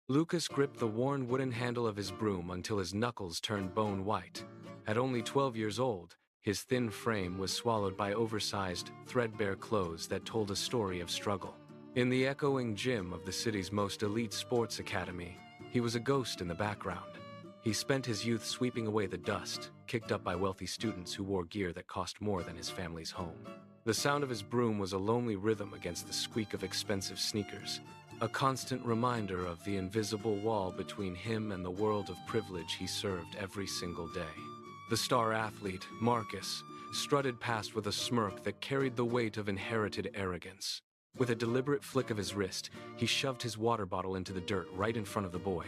Lucas gripped the worn wooden handle of his broom until his knuckles turned bone white. At only 12 years old, his thin frame was swallowed by oversized, threadbare clothes that told a story of struggle. In the echoing gym of the city's most elite sports academy, he was a ghost in the background. He spent his youth sweeping away the dust, kicked up by wealthy students who wore gear that cost more than his family's home. The sound of his broom was a lonely rhythm against the squeak of expensive sneakers, a constant reminder of the invisible wall between him and the world of privilege he served every single day. The star athlete, Marcus, strutted past with a smirk that carried the weight of inherited arrogance. With a deliberate flick of his wrist, he shoved his water bottle into the dirt right in front of the boy.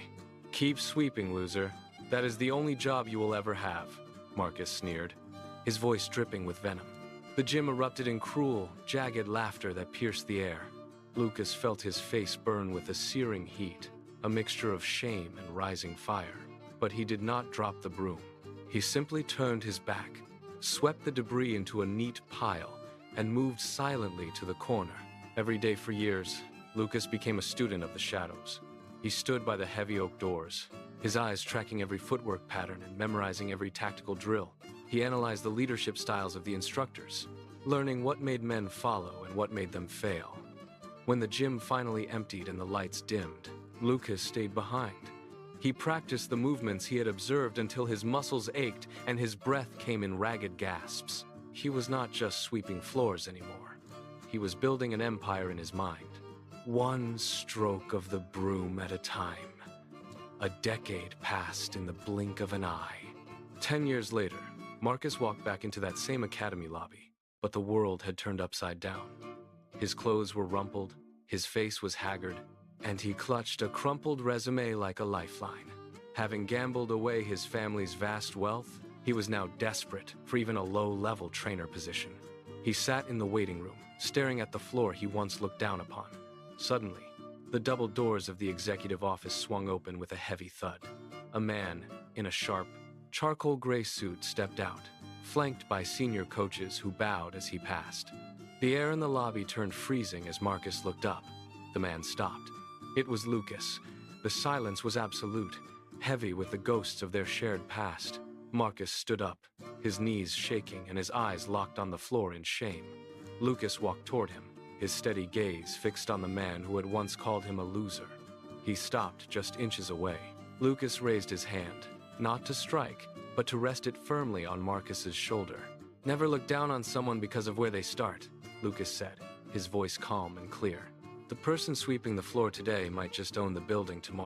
"Keep sweeping, loser. That is the only job you will ever have," Marcus sneered, his voice dripping with venom. The gym erupted in cruel, jagged laughter that pierced the air. Lucas felt his face burn with a searing heat, a mixture of shame and rising fire. But he did not drop the broom. He simply turned his back, swept the debris into a neat pile, and moved silently to the corner. Every day for years, Lucas became a student of the shadows. He stood by the heavy oak doors, his eyes tracking every footwork pattern and memorizing every tactical drill. He analyzed the leadership styles of the instructors, learning what made men follow and what made them fail. When the gym finally emptied and the lights dimmed, Lucas stayed behind. He practiced the movements he had observed until his muscles ached and his breath came in ragged gasps. He was not just sweeping floors anymore. He was building an empire in his mind, one stroke of the broom at a time. A decade passed in the blink of an eye. 10 years later, Marcus walked back into that same academy lobby, but the world had turned upside down. His clothes were rumpled, his face was haggard, and he clutched a crumpled resume like a lifeline. Having gambled away his family's vast wealth, he was now desperate for even a low-level trainer position. He sat in the waiting room, staring at the floor he once looked down upon. Suddenly, the double doors of the executive office swung open with a heavy thud. A man, in a sharp, charcoal gray suit, stepped out, flanked by senior coaches who bowed as he passed. The air in the lobby turned freezing as Marcus looked up. The man stopped. It was Lucas. The silence was absolute, heavy with the ghosts of their shared past. Marcus stood up, his knees shaking and his eyes locked on the floor in shame. Lucas walked toward him, his steady gaze fixed on the man who had once called him a loser. He stopped just inches away. Lucas raised his hand, not to strike, but to rest it firmly on Marcus's shoulder. "Never look down on someone because of where they start," Lucas said, his voice calm and clear. "The person sweeping the floor today might just own the building tomorrow."